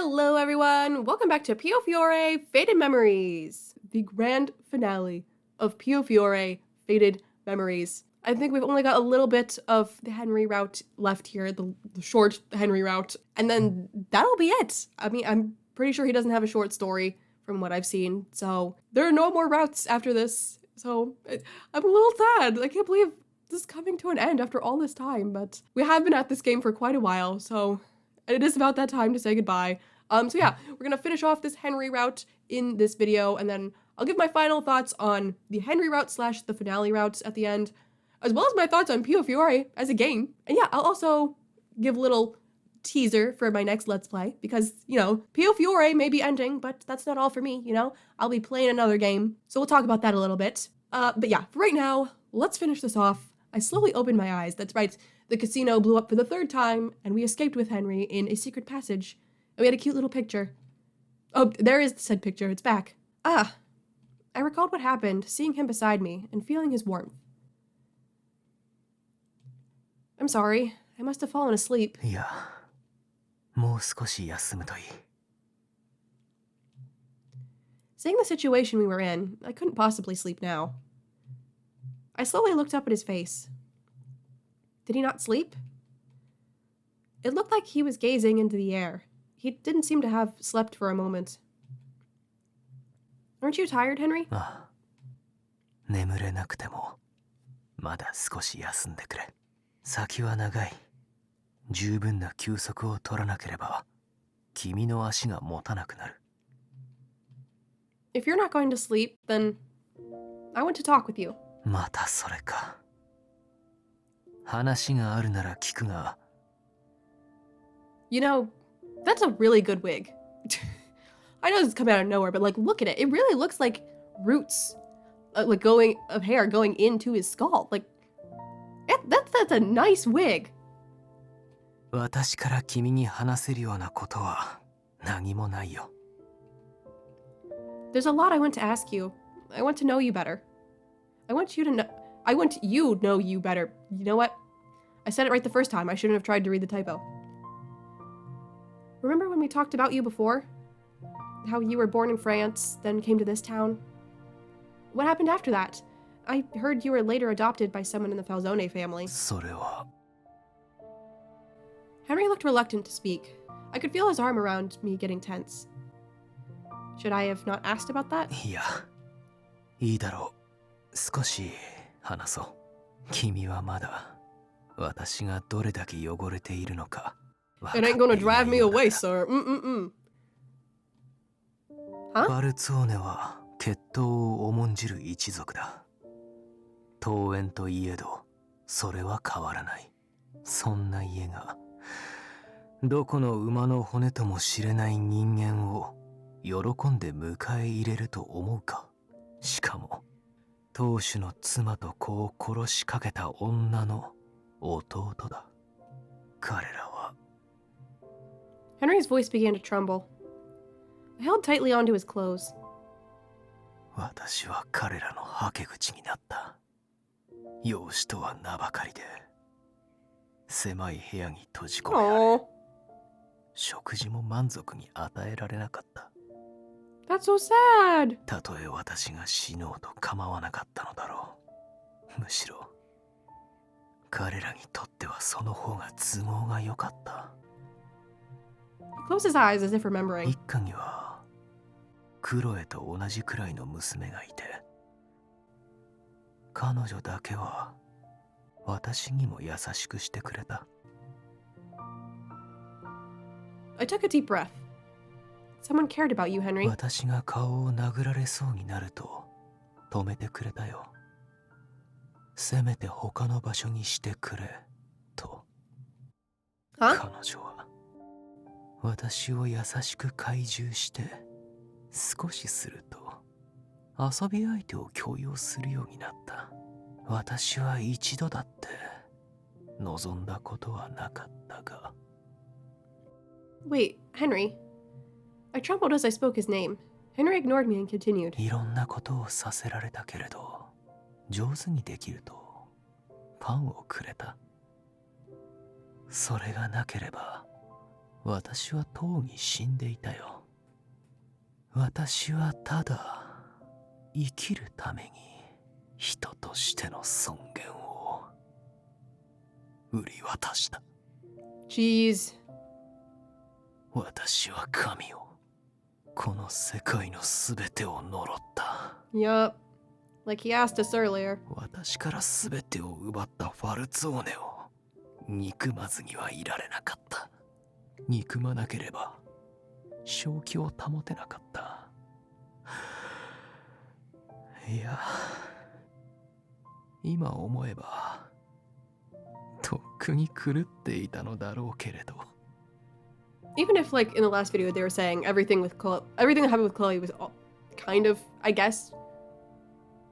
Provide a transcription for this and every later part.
Hello everyone! Welcome back to Piofiore Faded Memories, the grand finale of Piofiore Faded Memories. I think we've only got a little bit of the Henry route left here, the short Henry route, and then that'll be it. I mean, I'm pretty sure he doesn't have a short story from what I've seen, so there are no more routes after this. So I'm a little sad. I can't believe this is coming to an end after all this time, but we have been at this game for quite a while, so it is about that time to say goodbye. So yeah, we're gonna finish off this Henry route in this video, and then I'll give my final thoughts on the Henry route / the finale routes at the end, as well as my thoughts on Piofiore as a game. And yeah, I'll also give a little teaser for my next Let's Play, because, you know, Piofiore may be ending, but that's not all for me, you know? I'll be playing another game, so we'll talk about that a little bit. But yeah, for right now, let's finish this off. I slowly opened my eyes. That's right, the casino blew up for the 3rd time, and we escaped with Henry in a secret passage. And we had a cute little picture. Oh, there is said picture. It's back. Ah, I recalled what happened, seeing him beside me, and feeling his warmth. I'm sorry. I must have fallen asleep. Yeah. もう少し休むといい. Seeing the situation we were in, I couldn't possibly sleep now. I slowly looked up at his face. Did he not sleep? It looked like he was gazing into the air. He didn't seem to have slept for a moment. Aren't you tired, Henry? ああ。眠れなくても、まだ少し休んでくれ。先は長い。十分な休息を取らなければ、君の足が持たなくなる。If you're not going to sleep, then I want to talk with you. またそれか。話があるなら聞くが。You know, that's a really good wig. I know this is coming out of nowhere, but like, look at it. It really looks like roots, of hair going into his skull. Like, that's a nice wig. 私から君に話せるようなことは何もないよ。There's a lot I want to ask you. I want to know you better. I want you know you better. You know what? I said it right the first time. I shouldn't have tried to read the typo. Remember when we talked about you before? How you were born in France, then came to this town? What happened after that? I heard you were later adopted by someone in the Falzone family. それは。Henry looked reluctant to speak. I could feel his arm around me getting tense. Should I have not asked about that? いや、いいだろう。少し話そう。君はまだ私がどれだけ汚れているのか。It ain't gonna drive me away, sir. Huh? バルツォーネは血統を重んじる一族だ。桃園といえど、それは変わらない。そんな家が、どこの馬の骨とも知れない人間を喜んで迎え入れると思うか。しかも、当主の妻と子を殺しかけた女の弟だ。彼らは。Henry's voice began to tremble. I held tightly onto his clothes. 私は彼らのはけ口になった。養子とは名ばかりで、狭い部屋に閉じ込められ、食事も満足に与えられなかった。That's so sad. たとえ私が死のうと構わなかったのだろう。むしろ、彼らにとってはその方が都合が良かった。He closed his eyes as if remembering. 一家には、クロエと同じくらいの娘がいて、彼女だけは私にも優しくしてくれた。I took a deep breath. Someone cared about you, Henry. 私が顔を殴られそうになると止めてくれたよ。せめて他の場所にしてくれと。Huh? 彼女は私を優しく懐柔して少しすると遊び相手を強要するようになった。私は一度だって望んだことはなかったが。Wait, Henry. I trembled as I spoke his name. Henry ignored me and continued. いろんなことをさせられたけれど、上手にできるとパンをくれた。それがなければ私はとうに死んでいたよ。私はただ生きるために人としての尊厳を売り渡した。Jeez. 私は神を、この世界のすべてを呪った。Yup. Like he asked us earlier. 私からすべてを奪ったファルツォーネを憎まずにはいられなかった。憎まなければ正気を保てなかった。いや、今思えばとっくに狂っていたのだろうけれど。Even if, like, in the last video they were saying everything that happened with Chloe was all kind of, I guess,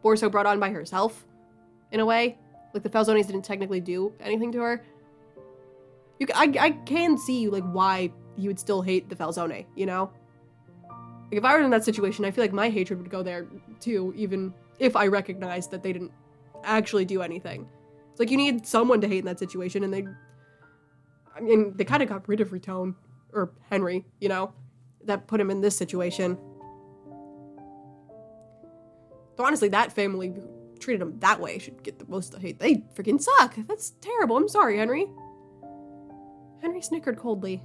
more so brought on by herself, in a way. Like, the Falzones didn't technically do anything to her. I can see, like, why you would still hate the Falzone, you know? Like, if I were in that situation, I feel like my hatred would go there, too, even if I recognized that they didn't actually do anything. It's like, you need someone to hate in that situation, and they kind of got rid of Ritone. Or Henry, you know, that put him in this situation. So honestly, that family who treated him that way should get the most hate. They freaking suck. That's terrible. I'm sorry, Henry. Henry snickered coldly.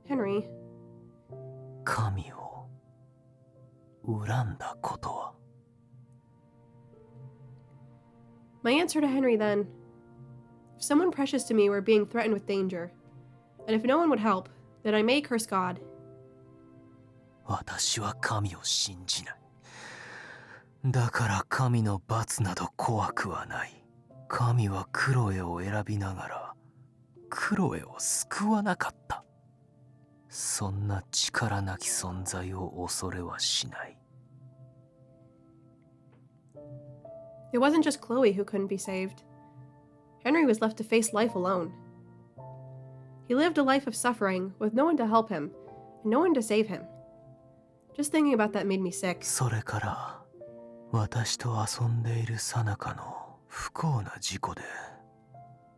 Henry. 神を恨んだことは? My answer to Henry then. If someone precious to me were being threatened with danger, and if no one would help, then I may curse God. 私は神を信じない。だから神の罰など怖くはない。神はクロエを選びながら、クロエを救わなかった。そんな力なき存在を恐れはしない。It wasn't just Chloe who couldn't be saved. Henry was left to face life alone. He lived a life of suffering with no one to help him and no one to save him. Just thinking about that made me sick. それから私と遊んでいる最中の不幸な事故で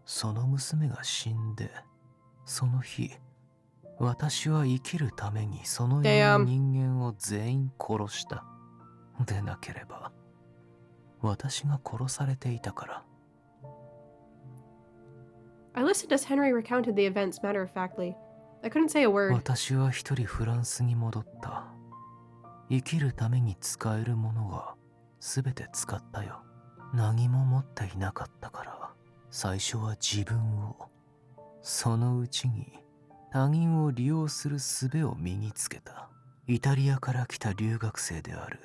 その娘が死んで、その日私は生きるためにその世の人間を全員殺した。でなければ私が殺されていたから。I listened as Henry recounted the events matter-of-factly. I couldn't say a word. 私は一人フランスに戻った。生きるために使えるものはすべて使ったよ。何も持っていなかったから、最初は自分を、そのうちに他人を利用する術を身につけた。イタリアから来た留学生である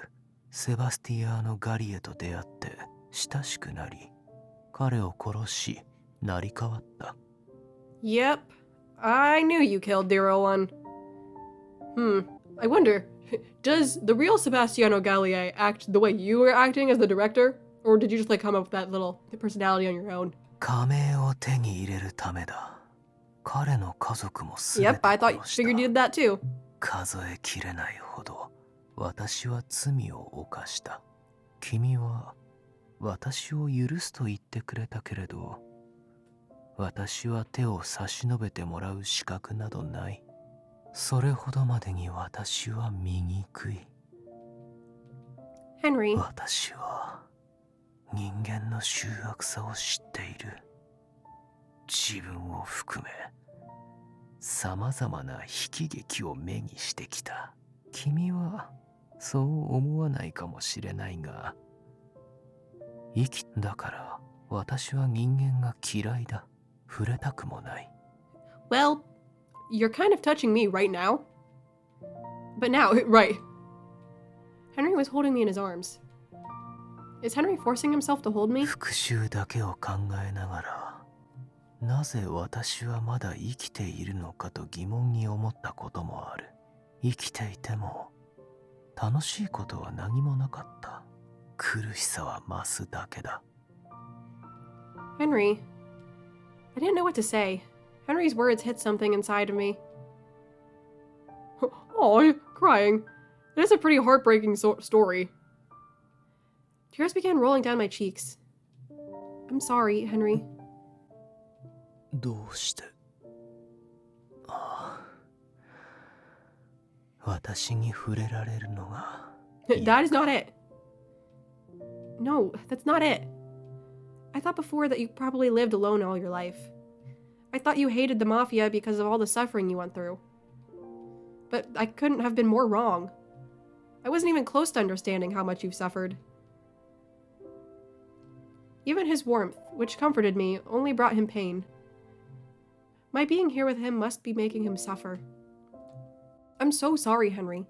セバスティアーノ・ガリエと出会って親しくなり、彼を殺し、成り代わった。Yep, I knew you killed Dear One. I wonder, does the real Sebastiano Gallier act the way you were acting as the director? Or did you just like come up with that little personality on your own? 仮名を手に入れるためだ。彼の家族もすべて Yep, I 殺した。 figured you did that too. 数えきれないほど私は罪を犯した。君は私を許すと言ってくれたけれど、私は手を差し伸べてもらう資格などない。それほどまでに私は醜い。Henry. 私は人間の醜悪さを知っている。自分を含めさまざまな悲喜劇を目にしてきた。君はそう思わないかもしれないが、だから私は人間が嫌いだ。触れたくもない。 Well, you're kind of touching me right now. But now, right. Henry was holding me in his arms. Is Henry forcing himself to hold me? 復讐だけを考えながら、なぜ私はまだ生きているのかと疑問に思ったこともある。生きていても楽しいことは何もなかった。苦しさは増すだけだ。 Henry, I didn't know what to say. Henry's words hit something inside of me. Oh, I'm crying. It is a pretty heartbreaking story. Tears began rolling down my cheeks. I'm sorry, Henry. どうして？ああ、私に触れられるのが That is not it. No, that's not it. I thought before that you probably lived alone all your life. I thought you hated the Mafia because of all the suffering you went through. But I couldn't have been more wrong. I wasn't even close to understanding how much you've suffered. Even his warmth, which comforted me, only brought him pain. My being here with him must be making him suffer. I'm so sorry, Henry.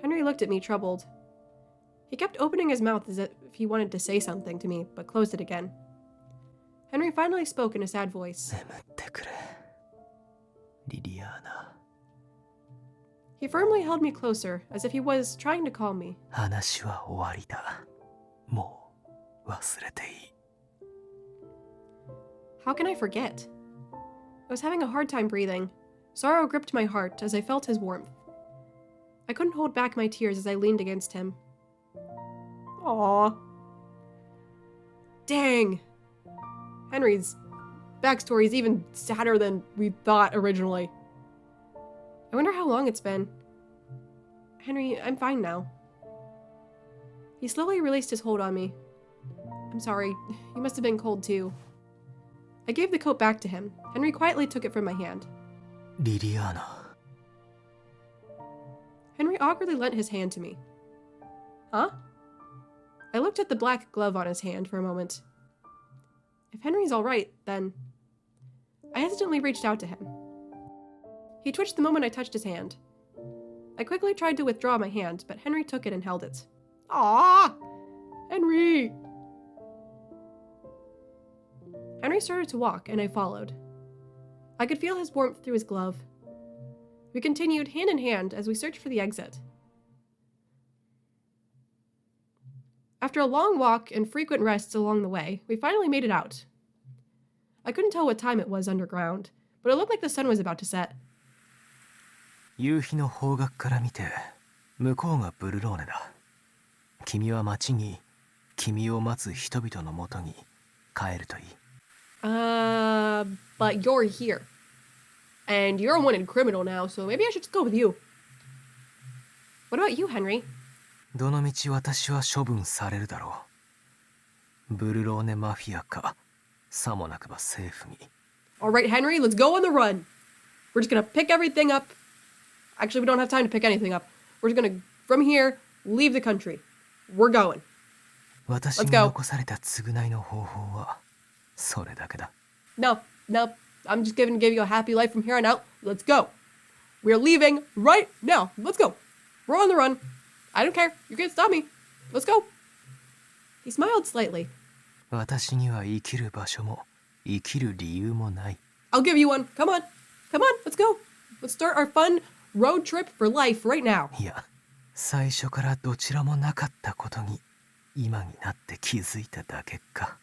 Henry looked at me, troubled. He kept opening his mouth as if he wanted to say something to me, but closed it again. Henry finally spoke in a sad voice. 眠ってくれリリアーナ He firmly held me closer, as if he was trying to calm me. 話は終わりだもう忘れていい How can I forget? I was having a hard time breathing. Sorrow gripped my heart as I felt his warmth. I couldn't hold back my tears as I leaned against him. Aww. Dang. Henry's backstory is even sadder than we thought originally. I wonder how long it's been. Henry, I'm fine now. He slowly released his hold on me. I'm sorry. You must have been cold too. I gave the coat back to him. Henry quietly took it from my hand. リリアーナ Henry awkwardly lent his hand to me. Huh? I looked at the black glove on his hand for a moment. If Henry's all right, then... I hesitantly reached out to him. He twitched the moment I touched his hand. I quickly tried to withdraw my hand, but Henry took it and held it. Aww! Henry! Henry started to walk, and I followed. I could feel his warmth through his glove. We continued hand in hand as we searched for the exit. After a long walk and frequent rests along the way, we finally made it out. I couldn't tell what time it was underground, but it looked like the sun was about to set. 夕日の方角から見て向こうがブルローネだ君は町に君を待つ人々のもとに帰るといい But you're here. And you're a wanted criminal now, so maybe I should just go with you. What about you, Henry? どのみち私は処分されるだろうブルローネマフィアかさもなくば政府に Alright, Henry, let's go on the run. We're just gonna pick everything up. Actually, we don't have time to pick anything up. We're just gonna, from here, leave the country. We're going. 私に残された償いの方法はそれだけだ No, I'm just gonna give you a happy life from here on out. Let's go. We're leaving right now. Let's go. We're on the run. I don't care. You can't stop me. Let's go. He smiled slightly. 私には生きる場所も生きる理由もない I'll give you one. Come on. Come on. Let's go. Let's start our fun road trip for life right now. いや最初からどちらもなかったことに今になって気づいただけか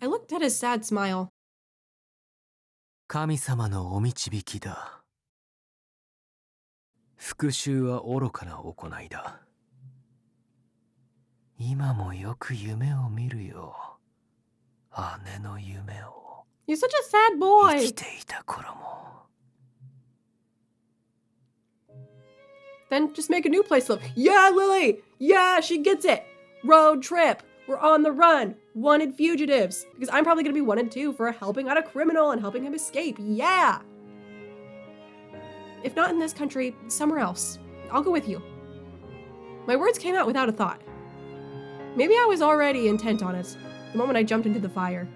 I looked at his sad smile. 神様のお導きだ復讐は愚かな行いだ今もよく夢を見るよ姉の夢を You're such a sad boy. 生きていた頃も Then just make a new place to live. Yeah, Lily. Yeah, she gets it. Road trip. We're on the run. Wanted fugitives. Because I'm probably going to be wanted too for helping out a criminal and helping him escape. Yeah. If not in this country, somewhere else. I'll go with you. My words came out without a thought. Maybe I was already intent on it, the moment I jumped into the fire.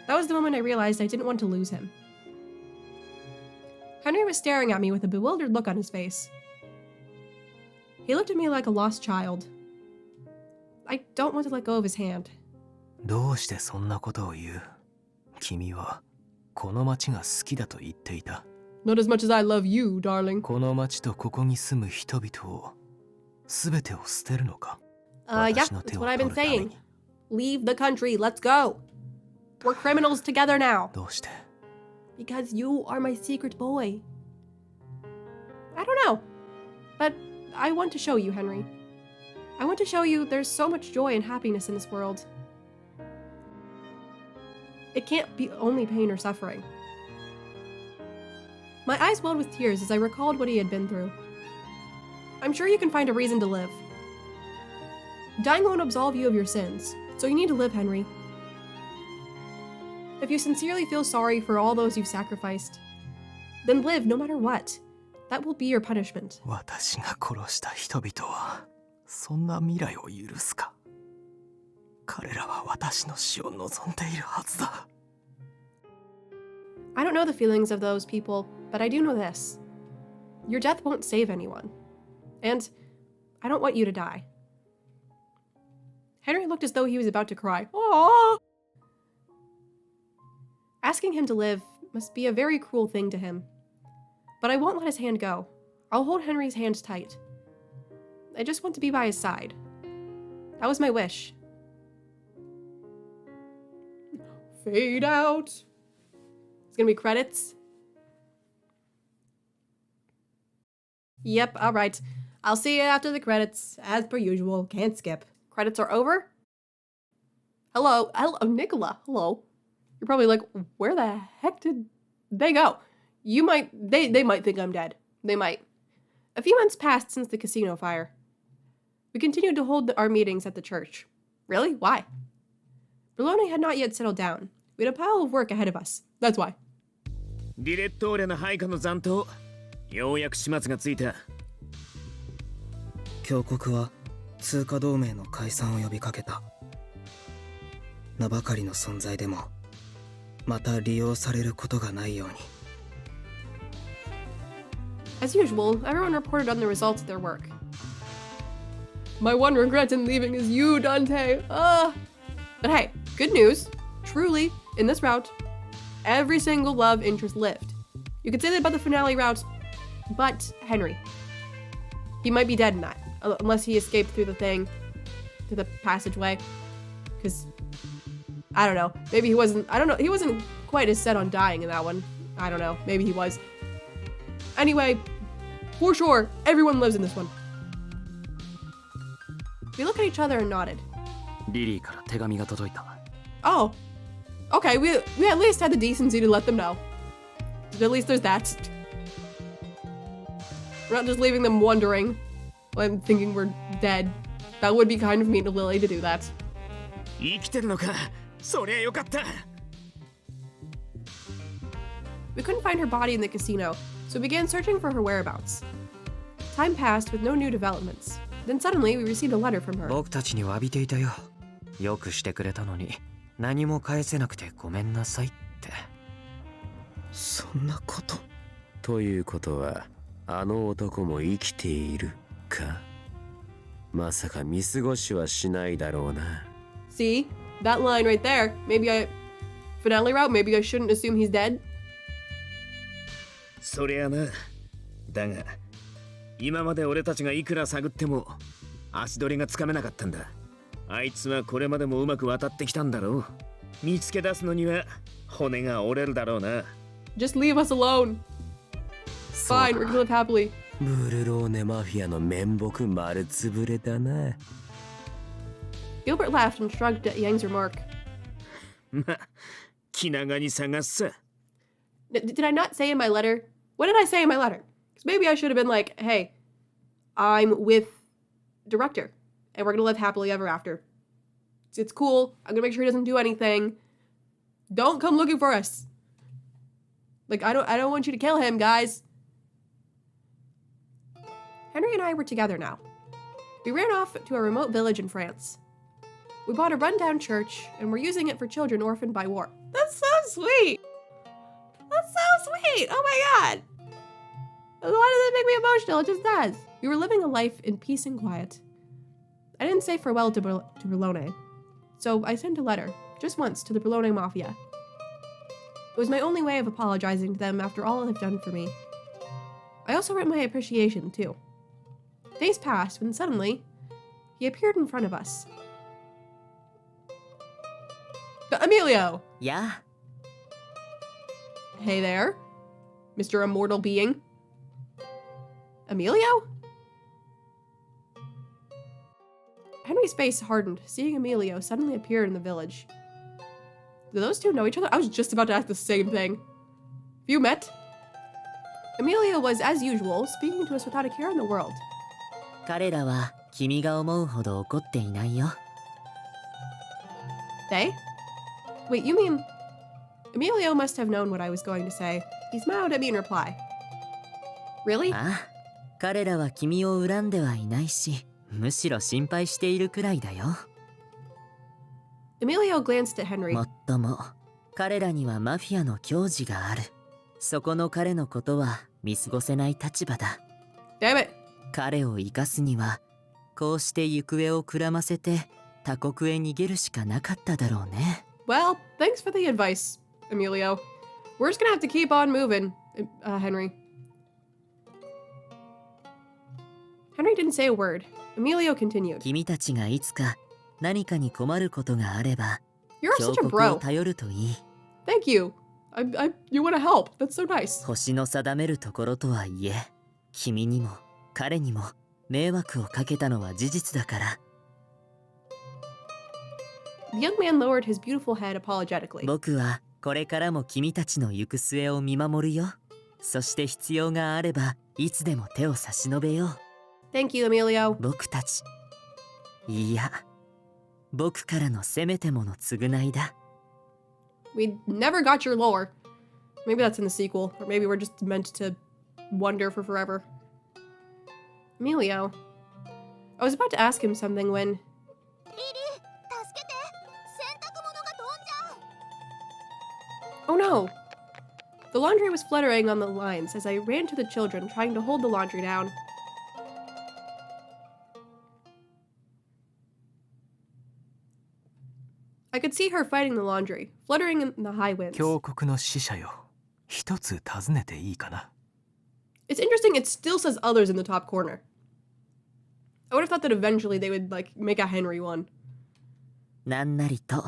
That was the moment I realized I didn't want to lose him. Henry was staring at me with a bewildered look on his face. He looked at me like a lost child. I don't want to let go of his hand. どうしてそんなことを言う君はこの町が好きだと言っていた Not as much as I love you, darling. この町とここに住む人々を全てを捨てるのか Yeah, that's what I've been saying. Leave the country, let's go. We're criminals together now. どうして Because you are my secret boy. I don't know. But I want to show you, Henry. I want to show you there's so much joy and happiness in this world. It can't be only pain or suffering. My eyes welled with tears as I recalled what he had been through. I'm sure you can find a reason to live. Dying won't absolve you of your sins, so you need to live, Henry. If you sincerely feel sorry for all those you've sacrificed, then live no matter what. That will be your punishment. 私が殺した人々はそんな未来を許すか。彼らは私の死を望んでいるはずだ。I don't know the feelings of those people, but I do know this. Your death won't save anyone. And I don't want you to die. Henry looked as though he was about to cry. Aww! Asking him to live must be a very cruel thing to him. But I won't let his hand go. I'll hold Henry's hand tight. I just want to be by his side. That was my wish. Fade out. It's gonna be credits. Yep, alright. I'll see you after the credits. As per usual, can't skip. Credits are over? Hello, Nicola, hello. You're probably like, where the heck did they go? They might think I'm dead. They might. A few months passed since the casino fire. We continued to hold our meetings at the church. Really? Why? Bologna had not yet settled down. We had a pile of work ahead of us. That's why. ディレットーレの配下の残党、ようやく始末がついた。教国は通貨同盟の解散を呼びかけた。名ばかりの存在でも、また利用されることがないように。As usual, everyone reported on the results of their work. My one regret in leaving is you, Dante. But hey, good news. Truly, in this route, every single love interest lived. You could say that about the finale route, but Henry. He might be dead in that, unless he escaped through the passageway. Because, I don't know, maybe he wasn't quite as set on dying in that one. I don't know, maybe he was. Anyway, for sure, everyone lives in this one. We looked at each other and nodded. リリーから手紙が届いた。 Oh. Okay, we at least had the decency to let them know. At least there's that. We're not just leaving them wondering and thinking we're dead. That would be kind of mean to Lily to do that. 生きてるのか。そりゃよかった。We couldn't find her body in the casino, so we began searching for her whereabouts. Time passed with no new developments. Then suddenly we received a letter from her. 僕たちに詫びていたよ。よくしてくれたのに、何も返せなくてごめんなさいって。そんなこと。ということは、あの男も生きているか。まさか見過ごしはしないだろうな。See? That line right there. Finale route, maybe I shouldn't assume he's dead? そりゃな。だが、今まで俺たちがいくら探っても足取りがつかめなかったんだ。あいつはこれまでもうまく渡ってきたんだろう。見つけ出すのには骨が折れるだろうな。Just leave us alone. Fine, we're gonna live happily. ブルローネマフィアの面目丸つぶれだな。Gilbert laughed and shrugged at Yang's remark. ま、気長に探すさ。Did I not say in my letter? What did I say in my letter? Because maybe I should have been like, hey, I'm with director, and we're gonna live happily ever after. It's cool. I'm gonna make sure he doesn't do anything. Don't come looking for us. Like, I don't want you to kill him, guys. Henry and I were together now. We ran off to a remote village in France. We bought a rundown church, and we're using it for children orphaned by war. That's so sweet. That's so sweet. Oh my god. Why does that make me emotional? It just does. We were living a life in peace and quiet. I didn't say farewell to Bologna, so I sent a letter, just once, to the Bologna Mafia. It was my only way of apologizing to them after all they've done for me. I also wrote my appreciation, too. Days passed when suddenly, he appeared in front of us. Amelio! Yeah? Hey there, Mr. Immortal Being. Amelio? Henry's face hardened, seeing Amelio suddenly appear in the village. Do those two know each other? I was just about to ask the same thing. Have you met? Amelio was, as usual, speaking to us without a care in the world. 彼らは君が思うほど怒っていないよ。 They? Wait, you mean... Amelio must have known what I was going to say. He smiled at me in reply. Really? ああ、彼らは君を恨んではいないし、むしろ心配しているくらいだよ。 Amelio glanced at Henry. もっとも、彼らにはマフィアの矜持がある。そこの彼のことは見過ごせない立場だ。 Damn it. 彼を生かすには、こうして行方をくらませて他国へ逃げるしかなかっただろうね。 Well, thanks for the advice, Amelio. We're just gonna have to keep on moving, Henry. Henry didn't say a word. Amelio continued. 君たちがいつか何かに困ることがあれば、 You're 峡 such a 谷を bro. 頼るといい。 Thank you. You want to help. That's so nice. 星の定めるところとはいえ、君にも彼にも迷惑をかけたのは事実だから。 The young man lowered his beautiful head apologetically. 僕はこれからも君たちの行く末を見守るよ。そして必要があればいつでも手を差し伸べよう。 Thank you, Amelio. 僕たち、いや、僕からのせめてもの償いだ。 We never got your lore. Maybe that's in the sequel, or maybe we're just meant to wonder for forever. Amelio. I was about to ask him something when... Oh no! The laundry was fluttering on the lines as I ran to the children, trying to hold the laundry down. I could see her fighting the laundry, fluttering in the high winds. 峡谷の使者よ、一つ尋ねていいかな。 It's interesting, it still says others in the top corner. I would have thought that eventually they would, like, make a Henry one. なんなりと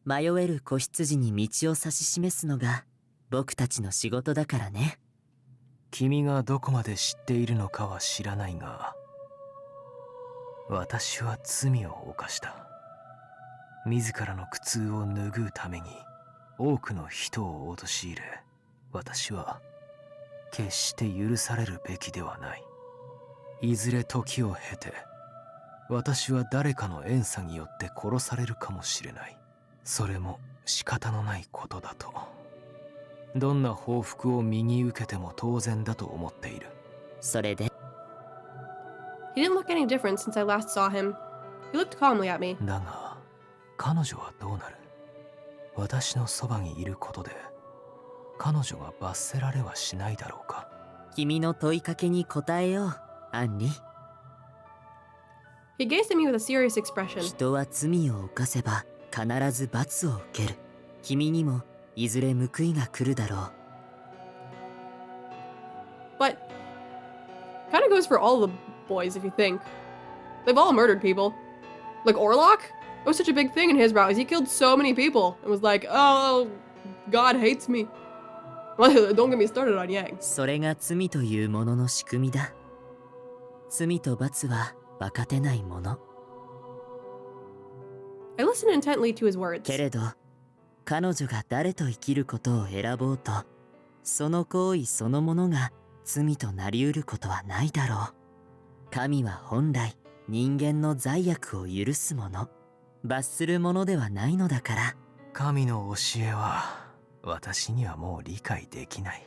迷える子羊に道を指し示すのが僕たちの仕事だからね。君がどこまで知っているのかは知らないが、私は罪を犯した。自らの苦痛を拭うために多くの人を陥れ、私は決して許されるべきではない。いずれ時を経て、私は誰かの怨嗟によって殺されるかもしれない。それも仕方のないことだと。どんな報復を身に受けても当然だと思っている。それで He didn't look any different since I last saw him. He looked calmly at me. だが、彼女はどうなる？私のそばにいることで、彼女が罰せられはしないだろうか。君の問いかけに答えよう、アンリ。 He gazed at me with a serious expression. 人は罪を犯せば必ず罰を受ける。君にもいずれ報いが来るだろう。 But kind of goes for all the boys if you think. They've all murdered people. Like Orlok? It was such a big thing in his route. He killed so many people and was like, oh, God hates me. Well, don't get me started on Yang. それが罪というものの仕組みだ。罪と罰は分かてないもの。 I listened intently to his words. けれど、彼女が誰と生きることを選ぼうと、その行為そのものが罪となりうることはないだろう。神は本来人間の罪悪を許すもの、罰するものではないのだから。神の教えは私にはもう理解できない。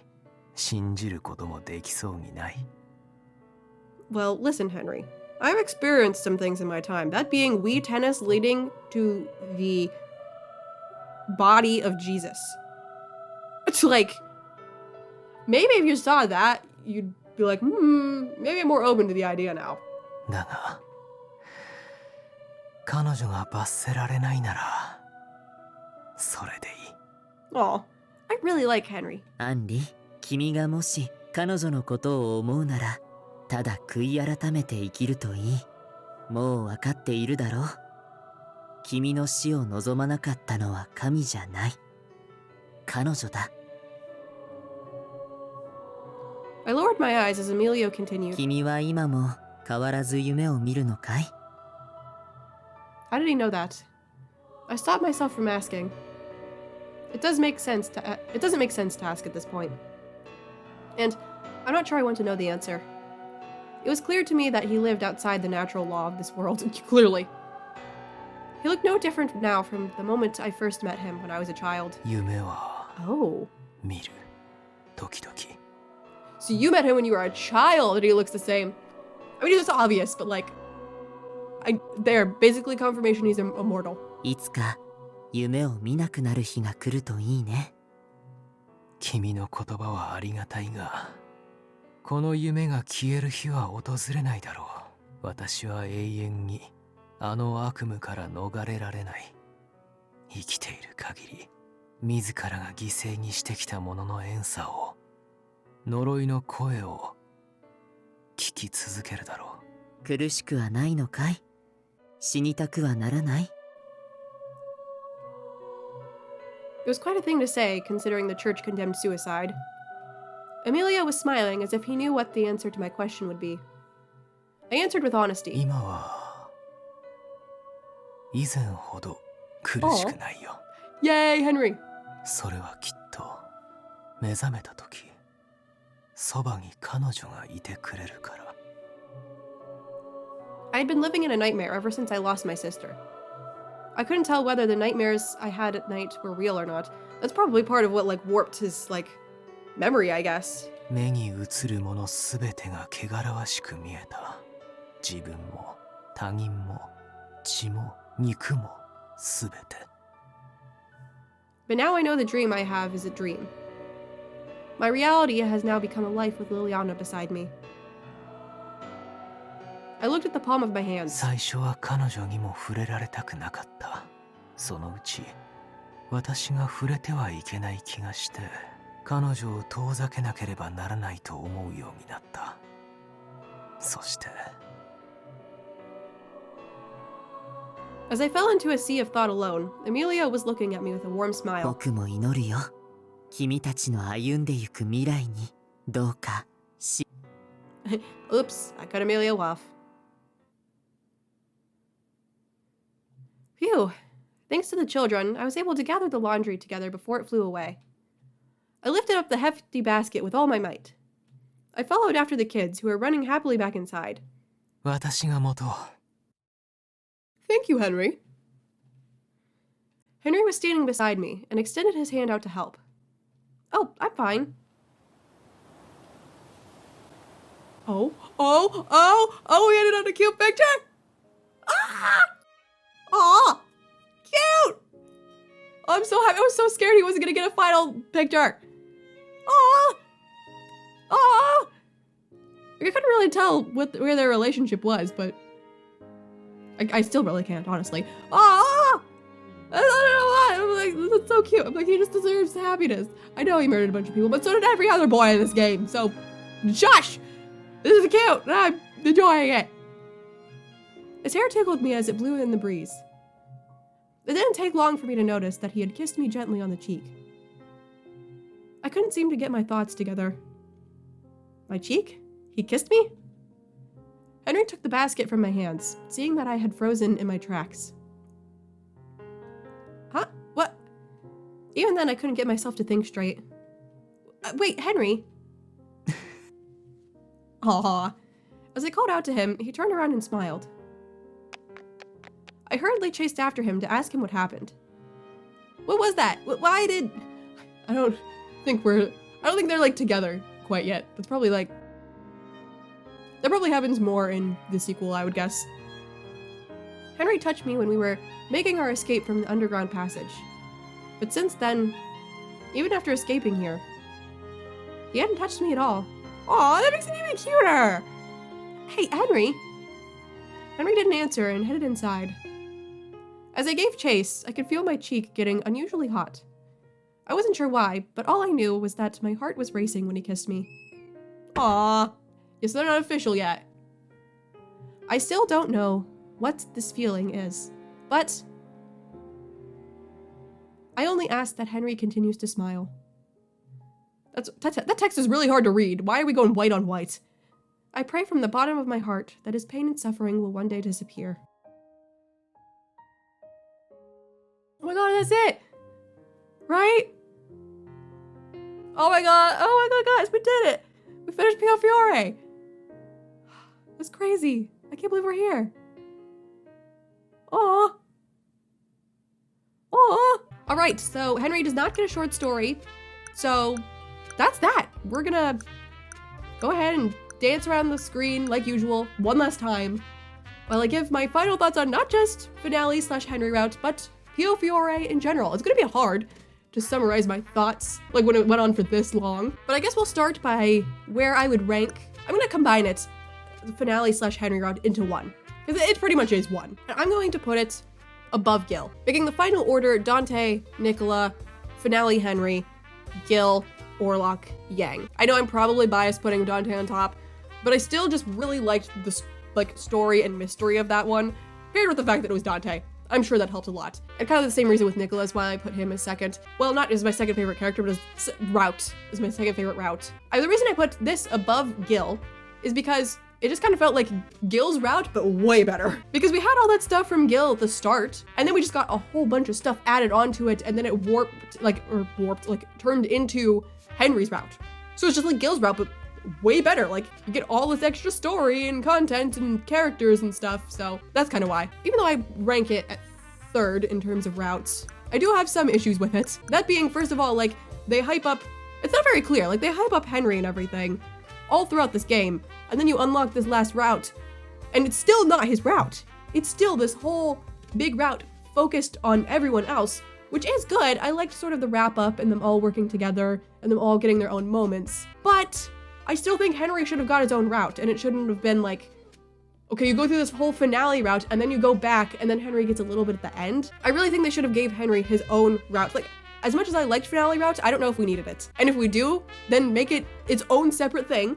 信じることもできそうにない。Well, listen, Henry. I've experienced some things in my time. That being Wii tennis leading to the body of Jesus. It's like, maybe if you saw that, you'd be like, maybe I'm more open to the idea now. だが、彼女が罰せられないなら、それでいい。Aw, I really like Henry. アンリ、君がもし彼女のことを思うなら、ただ悔い改めて生きるといい。もう分かっているだろう。君の死を望まなかったのは神じゃない。彼女だ。I lowered my eyes as Amelio continued. 君は今も変わらず夢を見るのかい？ How did he know that? I stopped myself from asking. It doesn't make sense to ask at this point. And I'm not sure I want to know the answer. It was clear to me that he lived outside the natural law of this world, clearly. He looked no different now from the moment I first met him when I was a child. 夢は Oh. 見る時々 So you met him when you were a child and he looks the same. I mean, it's obvious, but like... There, basically confirmation he's immortal. いつか夢を見なくなる日が来るといいね。君の言葉はありがたいがこの夢が消える日は訪れないだろう。私は永遠にあの悪夢から逃れられない。生きている限り自らが犠牲にしてきたものの怨嗟を呪いの声を聞き続けるだろう。苦しくはないのかい？死にたくはならない？ It was quite a thing to say, considering the church condemned suicide. Amelio was smiling as if he knew what the answer to my question would be. I answered with honesty. 今は以前ほど苦しくないよ。 Yay, Henry! それはきっと目覚めた時そばに彼女がいてくれるから。 I had been living in a nightmare ever since I lost my sister. I couldn't tell whether the nightmares I had at night were real or not. That's probably part of what, like, warped his, like, memory, I guess. 目に映るものすべてが汚らわしく見えた。自分も他人も血も肉もすべて。 But now I know the dream I have is a dream. My reality has now become a life with Liliana beside me. I looked at the palm of my hands. 最初は彼女にも触れられたくなかった。そのうち私が触れてはいけない気がして彼女を遠ざけなければならないと思うようになった。そして As I fell into a sea of thought alone, Amelia was looking at me with a warm smile. 僕も祈るよ。君たちの歩んでゆく未来にどうかし。 Oops, I cut Amelia off. Phew. Thanks to the children, I was able to gather the laundry together before it flew away. I lifted up the hefty basket with all my might. I followed after the kids, who were running happily back inside. 私が持とう。 Thank you, Henry. Henry was standing beside me and extended his hand out to help. Oh, I'm fine. Oh, we ended on a cute picture! Ah! Aw! Cute! Oh, I'm so happy. I was so scared he wasn't gonna get a final picture. Aw! Aw! I couldn't really tell where their relationship was, but I still really can't, honestly. Aw! I don't know why. I'm like, that's so cute. I'm like, he just deserves happiness. I know he murdered a bunch of people, but so did every other boy in this game. So, shush! This is cute, and I'm enjoying it. His hair tickled me as it blew in the breeze. It didn't take long for me to notice that he had kissed me gently on the cheek. I couldn't seem to get my thoughts together. My cheek? He kissed me? Henry took the basket from my hands, seeing that I had frozen in my tracks. Huh? What? Even then, I couldn't get myself to think straight. Wait, Henry? Aww. As I called out to him, he turned around and smiled. I hurriedly chased after him to ask him what happened. What was that? Why did... I don't think they're, like, together quite yet. That's probably, like... That probably happens more in the sequel, I would guess. Henry touched me when we were making our escape from the underground passage. But since then, even after escaping here, he hadn't touched me at all. Aw, that makes it even cuter! Hey, Henry! Henry didn't answer and headed inside. As I gave chase, I could feel my cheek getting unusually hot. I wasn't sure why, but all I knew was that my heart was racing when he kissed me. Aw, yes, they're not official yet. I still don't know what this feeling is, but I only ask that Henry continues to smile. That text is really hard to read. Why are we going white on white? I pray from the bottom of my heart that his pain and suffering will one day disappear. Oh my god, that's it! Right? Oh my god, guys, we did it! We finished Piofiore! That's crazy. I can't believe we're here. Aw. Aw. All right, so Henry does not get a short story. So that's that. We're gonna go ahead and dance around the screen like usual one last time while I give my final thoughts on not just finale / Henry route, but Piofiore in general. It's gonna be hard to summarize my thoughts like when it went on for this long, but I guess we'll start by where I would rank. I'm gonna combine it, the finale / Henry route, into one, because it pretty much is one. And I'm going to put it above Gil, making the final order Dante, Nicola, finale Henry, Gil, Orlok, Yang. I know I'm probably biased putting Dante on top, but I still just really liked the story and mystery of that one, paired with the fact that it was Dante. I'm sure that helped a lot. And kind of the same reason with Nicholas why I put him as second. Well, not as my second favorite character, but as route is my second favorite route. The reason I put this above Gil is because it just kind of felt like Gil's route, but way better. Because we had all that stuff from Gil at the start, and then we just got a whole bunch of stuff added onto it, and then it turned into Henry's route. So it's just like Gil's route, but way better. Like, you get all this extra story and content and characters and stuff, so that's kind of why. Even though I rank it at third in terms of routes, I do have some issues with it. That being, first of all, like, they hype up, it's not very clear, like, they hype up Henry and everything all throughout this game, and then you unlock this last route, and it's still not his route. It's still this whole big route focused on everyone else, which is good. I liked sort of the wrap up and them all working together and them all getting their own moments, but I still think Henry should have got his own route, and it shouldn't have been like, okay, you go through this whole finale route, and then you go back, and then Henry gets a little bit at the end. I really think they should have gave Henry his own route. Like, as much as I liked finale routes, I don't know if we needed it. And if we do, then make it its own separate thing,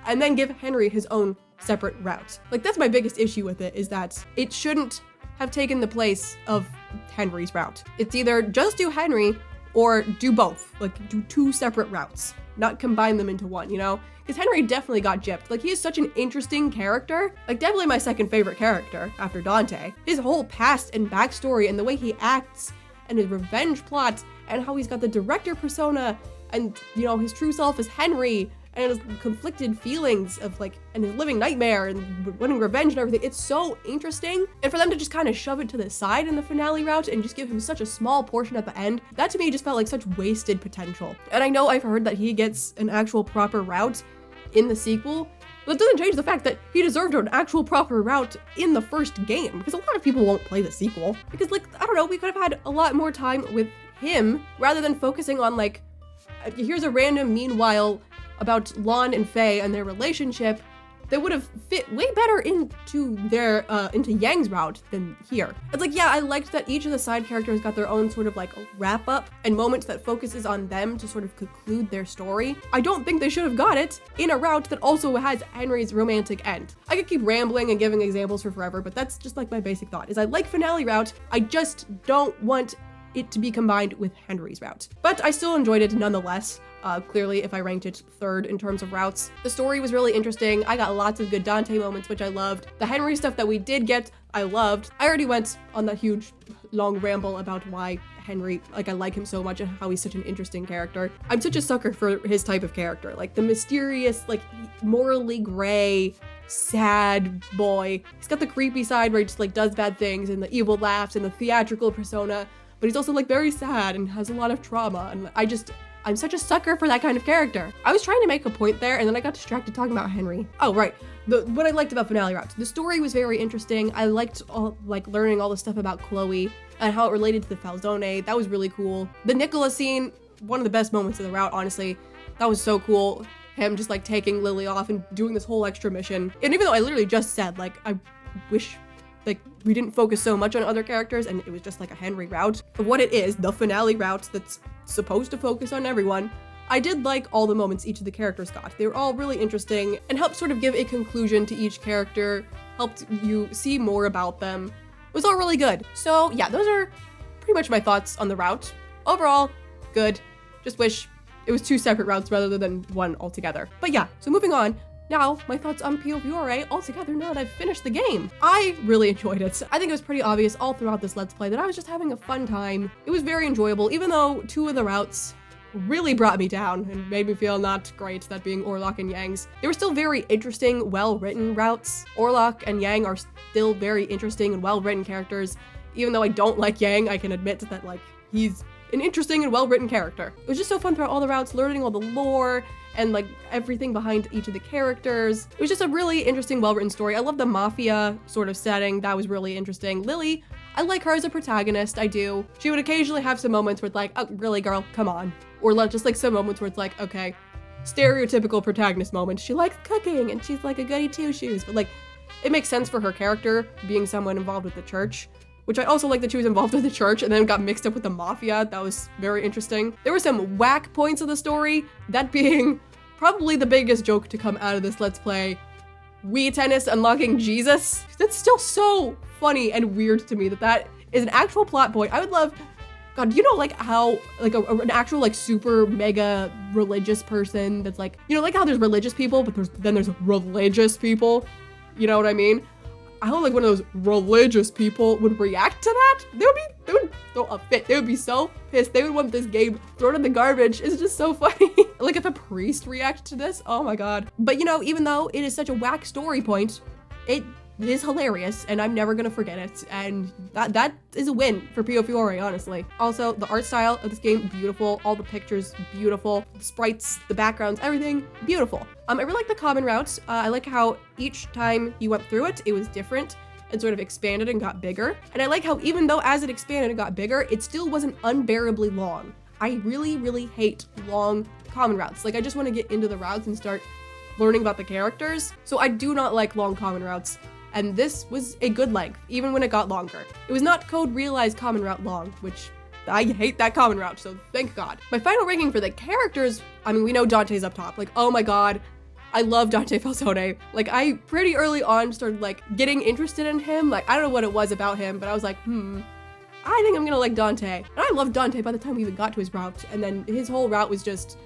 and then give Henry his own separate route. Like, that's my biggest issue with it, is that it shouldn't have taken the place of Henry's route. It's either just do Henry, or do both. Like, do two separate routes, not combine them into one, you know? Because Henry definitely got gypped. Like, he is such an interesting character. Like, definitely my second favorite character after Dante. His whole past and backstory and the way he acts and his revenge plot and how he's got the director persona and, you know, his true self is Henry and his conflicted feelings of, like, and his living nightmare and wanting revenge and everything. It's so interesting. And for them to just kind of shove it to the side in the finale route and just give him such a small portion at the end, that to me just felt like such wasted potential. And I know I've heard that he gets an actual proper route in the sequel, but it doesn't change the fact that he deserved an actual proper route in the first game, because a lot of people won't play the sequel. Because, like, I don't know, we could have had a lot more time with him rather than focusing on, like, here's a random meanwhile about Lon and Faye and their relationship that would have fit way better into their into Yang's route than here. It's like, yeah, I liked that each of the side characters got their own sort of like wrap up and moments that focuses on them to sort of conclude their story. I don't think they should have got it in a route that also has Henry's romantic end. I could keep rambling and giving examples for forever, but that's just like my basic thought, is I like finale route, I just don't want it to be combined with Henry's route. But I still enjoyed it nonetheless. Clearly, if I ranked it third in terms of routes. The story was really interesting. I got lots of good Dante moments, which I loved. The Henry stuff that we did get, I loved. I already went on that huge, long ramble about why Henry, like, I like him so much and how he's such an interesting character. I'm such a sucker for his type of character. Like, the mysterious, like, morally gray, sad boy. He's got the creepy side where he just, like, does bad things and the evil laughs and the theatrical persona, but he's also, like, very sad and has a lot of trauma, and I'm such a sucker for that kind of character. I was trying to make a point there, and then I got distracted talking about Henry. Oh, right. What I liked about finale routes. The story was very interesting. I liked learning all the stuff about Chloe and how it related to the Falzone. That was really cool. The Nicola scene, one of the best moments of the route, honestly. That was so cool. Him just, like, taking Lily off and doing this whole extra mission. And even though I literally just said, like, I wish, like, we didn't focus so much on other characters and it was just like a Henry route. But what it is, the finale route that's supposed to focus on everyone, I did like all the moments each of the characters got. They were all really interesting and helped sort of give a conclusion to each character, helped you see more about them. It was all really good. So yeah, those are pretty much my thoughts on the route. Overall, good. Just wish it was two separate routes rather than one altogether. But yeah, so moving on. Now, my thoughts on Piofiore altogether now that I've finished the game. I really enjoyed it. I think it was pretty obvious all throughout this Let's Play that I was just having a fun time. It was very enjoyable, even though two of the routes really brought me down and made me feel not great, that being Orlok and Yang's. They were still very interesting, well-written routes. Orlok and Yang are still very interesting and well-written characters. Even though I don't like Yang, I can admit that, like, he's an interesting and well-written character. It was just so fun throughout all the routes, learning all the lore and like everything behind each of the characters. It was just a really interesting, well-written story. I love the mafia sort of setting. That was really interesting. Lily, I like her as a protagonist, I do. She would occasionally have some moments where it's like, oh, really, girl, come on. Or just like some moments where it's like, okay, stereotypical protagonist moment. She likes cooking and she's like a goody two-shoes, but like, it makes sense for her character being someone involved with the church. Which I also like that she was involved with the church and then got mixed up with the mafia. That was very interesting. There were some whack points of the story, that being probably the biggest joke to come out of this Let's Play. Wii Tennis unlocking Jesus. That's still so funny and weird to me that is an actual plot point. I would love, God, you know, like how, like an actual like super mega religious person that's like, you know, like how there's religious people, but then there's religious people. You know what I mean? How like one of those religious people would react to that? They would throw a fit. They would be so pissed. They would want this game thrown in the garbage. It's just so funny. Like if a priest reacted to this, oh my God. But you know, even though it is such a whack story point, it is hilarious and I'm never gonna forget it. And that is a win for Piofiore, honestly. Also, the art style of this game, beautiful. All the pictures, beautiful. The sprites, the backgrounds, everything, beautiful. I really like the common routes. I like how each time you went through it, it was different and sort of expanded and got bigger. And I like how even though as it expanded and got bigger, it still wasn't unbearably long. I really, really hate long common routes. Like I just want to get into the routes and start learning about the characters. So I do not like long common routes. And this was a good length, even when it got longer. It was not Code Realized common route long, which I hate that common route, so thank God. My final ranking for the characters, I mean, we know Dante's up top. Like, oh my God, I love Dante Falsone. Like, I pretty early on started like getting interested in him. Like, I don't know what it was about him, but I was like, I think I'm gonna like Dante. And I loved Dante by the time we even got to his route. And then his whole route was just,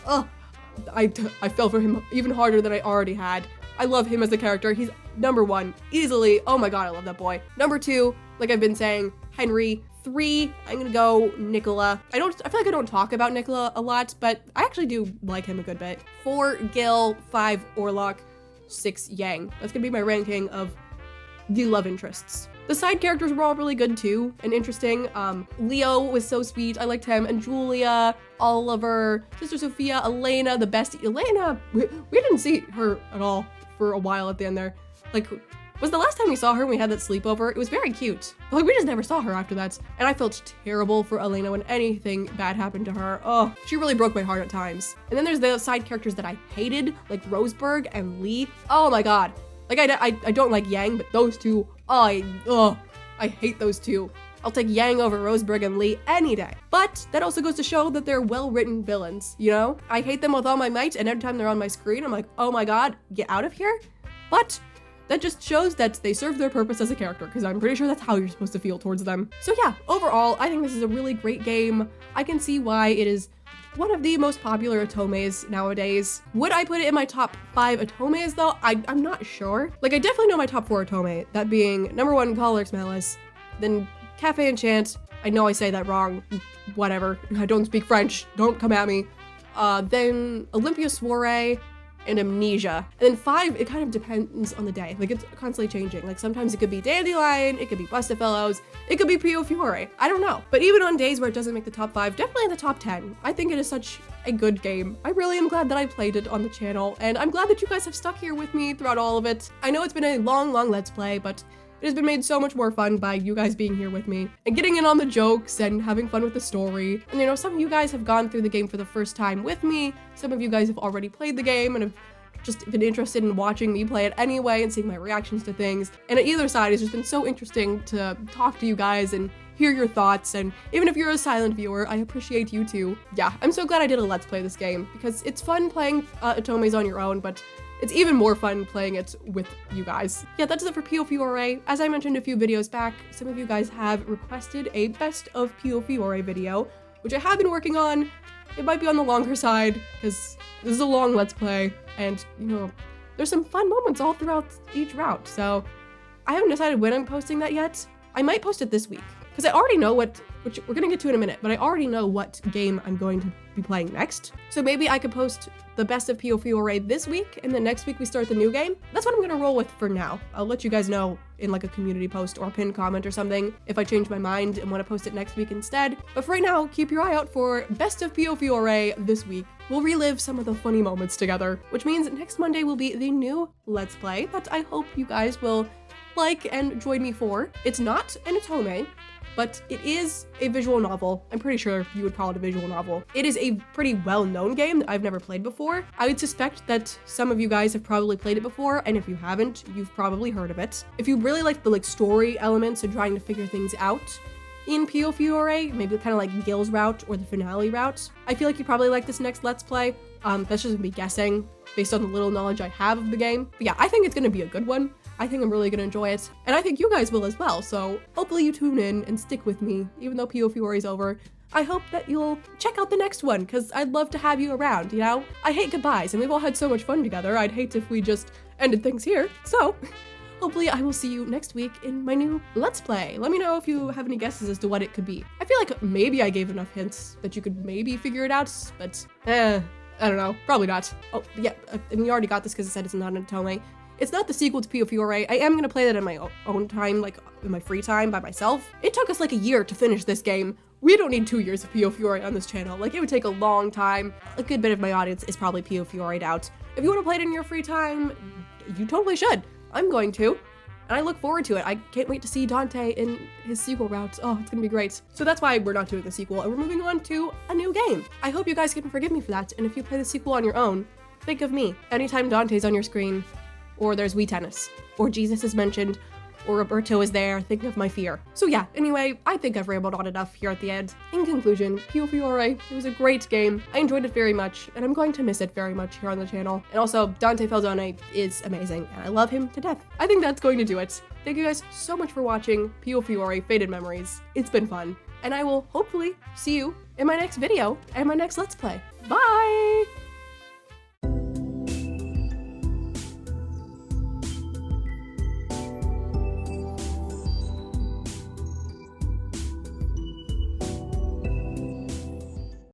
I fell for him even harder than I already had. I love him as a character. He's number one, easily. Oh my God, I love that boy. Number two, like I've been saying, Henry. 3, I'm gonna go Nicola. I feel like I don't talk about Nicola a lot, but I actually do like him a good bit. 4, Gil. 5, Orlok. 6, Yang. That's gonna be my ranking of the love interests. The side characters were all really good too and interesting. Leo was so sweet. I liked him. And Julia, Oliver, Sister Sophia, Elena, the bestie. Elena, we didn't see her at all for a while at the end there. Like, was the last time we saw her when we had that sleepover. It was very cute. But like, we just never saw her after that. And I felt terrible for Elena when anything bad happened to her. Oh, she really broke my heart at times. And then there's the side characters that I hated, like Roseburg and Lee. Oh my God. Like, I don't like Yang, but those two, I hate those two. I'll take Yang over Roseburg and Lee any day. But that also goes to show that they're well-written villains, you know? I hate them with all my might, and every time they're on my screen, I'm like, oh my God, get out of here. But that just shows that they serve their purpose as a character, because I'm pretty sure that's how you're supposed to feel towards them. So yeah, overall, I think this is a really great game. I can see why it is one of the most popular otomes nowadays. Would I put it in my top 5 otomes though? I'm not sure. Like, I definitely know my top 4 otome, that being number 1, Calerix Malice, then Cafe Enchant. I know I say that wrong, whatever. I don't speak French, don't come at me. Then Olympia Soiree, and Amnesia. And then 5, it kind of depends on the day. Like, it's constantly changing. Like, sometimes it could be Dandelion, it could be Bustafellows, it could be Piofiore. I don't know. But even on days where it doesn't make the top 5, definitely in the top 10. I think it is such a good game. I really am glad that I played it on the channel, and I'm glad that you guys have stuck here with me throughout all of it. I know it's been a long Let's Play, but it has been made so much more fun by you guys being here with me and getting in on the jokes and having fun with the story. And you know, some of you guys have gone through the game for the first time with me. Some of you guys have already played the game and have just been interested in watching me play it anyway and seeing my reactions to things. And at either side, it's just been so interesting to talk to you guys and hear your thoughts. And even if you're a silent viewer, I appreciate you too. Yeah, I'm so glad I did a Let's Play this game because it's fun playing otomes on your own, but it's even more fun playing it with you guys. Yeah, that's it for Piofiore. As I mentioned a few videos back, some of you guys have requested a best of Piofiore video, which I have been working on. It might be on the longer side, because this is a long Let's Play, and, you know, there's some fun moments all throughout each route, so I haven't decided when I'm posting that yet. I might post it this week, because I already know what which we're gonna get to in a minute, but I already know what game I'm going to be playing next. So maybe I could post the best of Piofiore this week, and then next week we start the new game. That's what I'm gonna roll with for now. I'll let you guys know in like a community post or a pinned comment or something if I change my mind and want to post it next week instead. But for right now, keep your eye out for best of Piofiore this week. We'll relive some of the funny moments together, which means next Monday will be the new Let's Play that I hope you guys will like and join me for. It's not an otome, but it is a visual novel. I'm pretty sure you would call it a visual novel. It is a pretty well-known game that I've never played before. I would suspect that some of you guys have probably played it before, and if you haven't, you've probably heard of it. If you really like the story elements and trying to figure things out in Piofiore, maybe kind of like Gil's route or the finale route, I feel like you probably like this next Let's Play. That's just me guessing based on the little knowledge I have of the game. But yeah, I think it's gonna be a good one. I think I'm really gonna enjoy it, and I think you guys will as well, so hopefully you tune in and stick with me, even though Piofiore is over. I hope that you'll check out the next one, because I'd love to have you around, you know? I hate goodbyes, and we've all had so much fun together. I'd hate if we just ended things here, so hopefully I will see you next week in my new Let's Play. Let me know if you have any guesses as to what it could be. I feel like maybe I gave enough hints that you could maybe figure it out, but I don't know, probably not. Oh, yeah, and you already got this because it said it's not an otome. It's not the sequel to Piofiore. I am gonna play that in my own time, like in my free time by myself. It took us like a year to finish this game. We don't need 2 years of Piofiore on this channel. Like, it would take a long time. A good bit of my audience is probably Piofiore'd out. If you want to play it in your free time, you totally should. I'm going to. And I look forward to it. I can't wait to see Dante in his sequel route. Oh, it's gonna be great. So that's why we're not doing the sequel, and we're moving on to a new game. I hope you guys can forgive me for that, and if you play the sequel on your own, think of me. Anytime Dante's on your screen, or there's Wii Tennis, or Jesus is mentioned, or Roberto is there, think of my fear. So yeah, anyway, I think I've rambled on enough here at the end. In conclusion, Piofiore, it was a great game. I enjoyed it very much, and I'm going to miss it very much here on the channel. And also, Dante Falzone is amazing, and I love him to death. I think that's going to do it. Thank you guys so much for watching Piofiore Faded Memories. It's been fun, and I will hopefully see you in my next video and my next Let's Play. Bye!